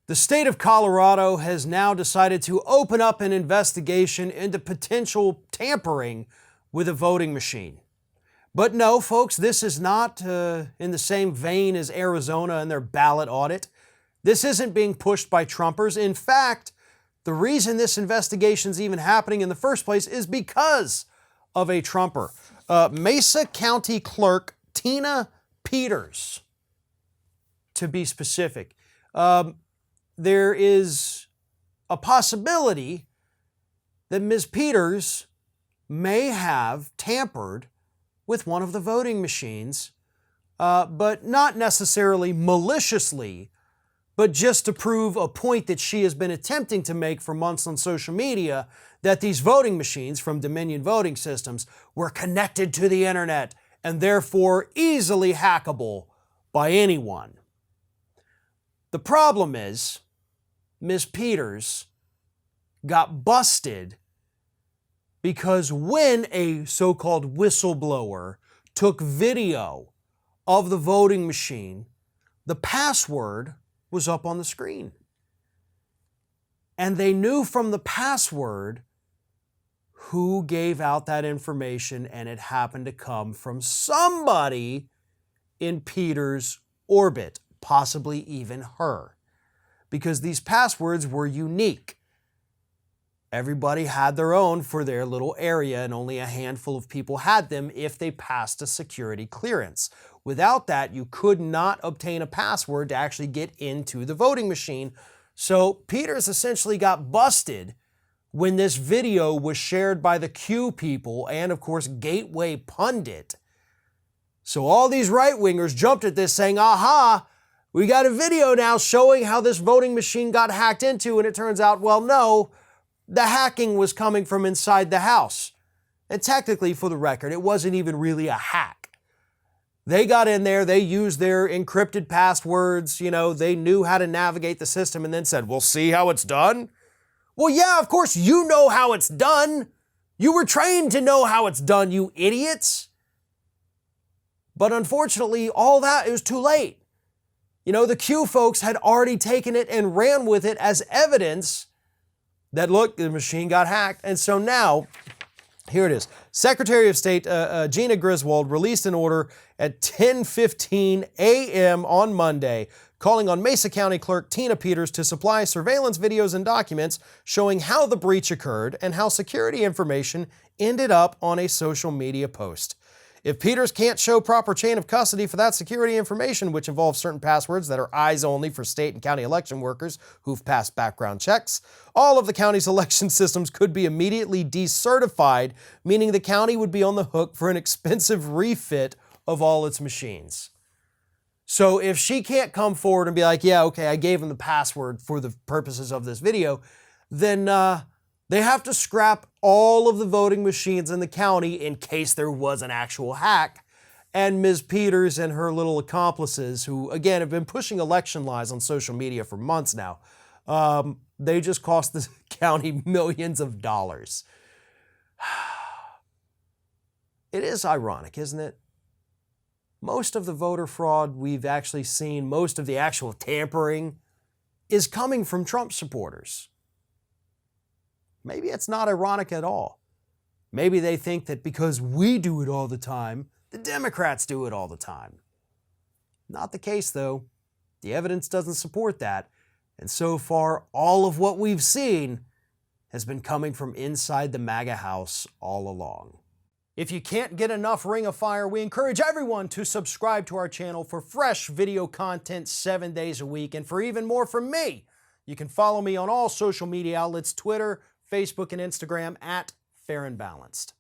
The state of Colorado has now decided to open up an investigation into potential tampering with a voting machine. But no, folks, this is not in the same vein as Arizona and their ballot audit. This isn't being pushed by Trumpers. In fact, the reason this investigation is even happening in the first place is because of a Trumper. Mesa County Clerk Tina Peters, to be specific. There is a possibility that Ms. Peters may have tampered with one of the voting machines, but not necessarily maliciously, but just to prove a point that she has been attempting to make for months on social media, that these voting machines from Dominion Voting Systems were connected to the internet and therefore easily hackable by anyone. The problem is, Ms. Peters got busted because when a so-called whistleblower took video of the voting machine, the password was up on the screen. And they knew from the password who gave out that information, and it happened to come from somebody in Peters' orbit, possibly even her, because these passwords were unique. Everybody had their own for their little area, and only a handful of people had them if they passed a security clearance. Without that, you could not obtain a password to actually get into the voting machine. So Peters essentially got busted when this video was shared by the Q people and, of course, Gateway Pundit. So all these right-wingers jumped at this saying, aha, we got a video now showing how this voting machine got hacked into, and it turns out, well, no, the hacking was coming from inside the house. And technically, for the record, it wasn't even really a hack. They got in there, they used their encrypted passwords, they knew how to navigate the system and then said, well, see how it's done? Well, yeah, of course you know how it's done. You were trained to know how it's done, you idiots. But unfortunately, all that is too late. The Q folks had already taken it and ran with it as evidence that, look, the machine got hacked. And so now, here it is. Secretary of State Gina Griswold released an order at 10:15 a.m. on Monday, calling on Mesa County Clerk Tina Peters to supply surveillance videos and documents showing how the breach occurred and how security information ended up on a social media post. If Peters can't show proper chain of custody for that security information, which involves certain passwords that are eyes only for state and county election workers who've passed background checks, all of the county's election systems could be immediately decertified, meaning the county would be on the hook for an expensive refit of all its machines. So if she can't come forward and be like, yeah, okay, I gave him the password for the purposes of this video, then they have to scrap all of the voting machines in the county in case there was an actual hack. And Ms. Peters and her little accomplices, who, again, have been pushing election lies on social media for months now, they just cost the county millions of dollars. It is ironic, isn't it? Most of the voter fraud we've actually seen, most of the actual tampering, is coming from Trump supporters. Maybe it's not ironic at all. Maybe they think that because we do it all the time, the Democrats do it all the time. Not the case, though. The evidence doesn't support that. And so far, all of what we've seen has been coming from inside the MAGA house all along. If you can't get enough Ring of Fire, we encourage everyone to subscribe to our channel for fresh video content 7 days a week. And for even more from me, you can follow me on all social media outlets, Twitter, Facebook, and Instagram at Fair and Balanced.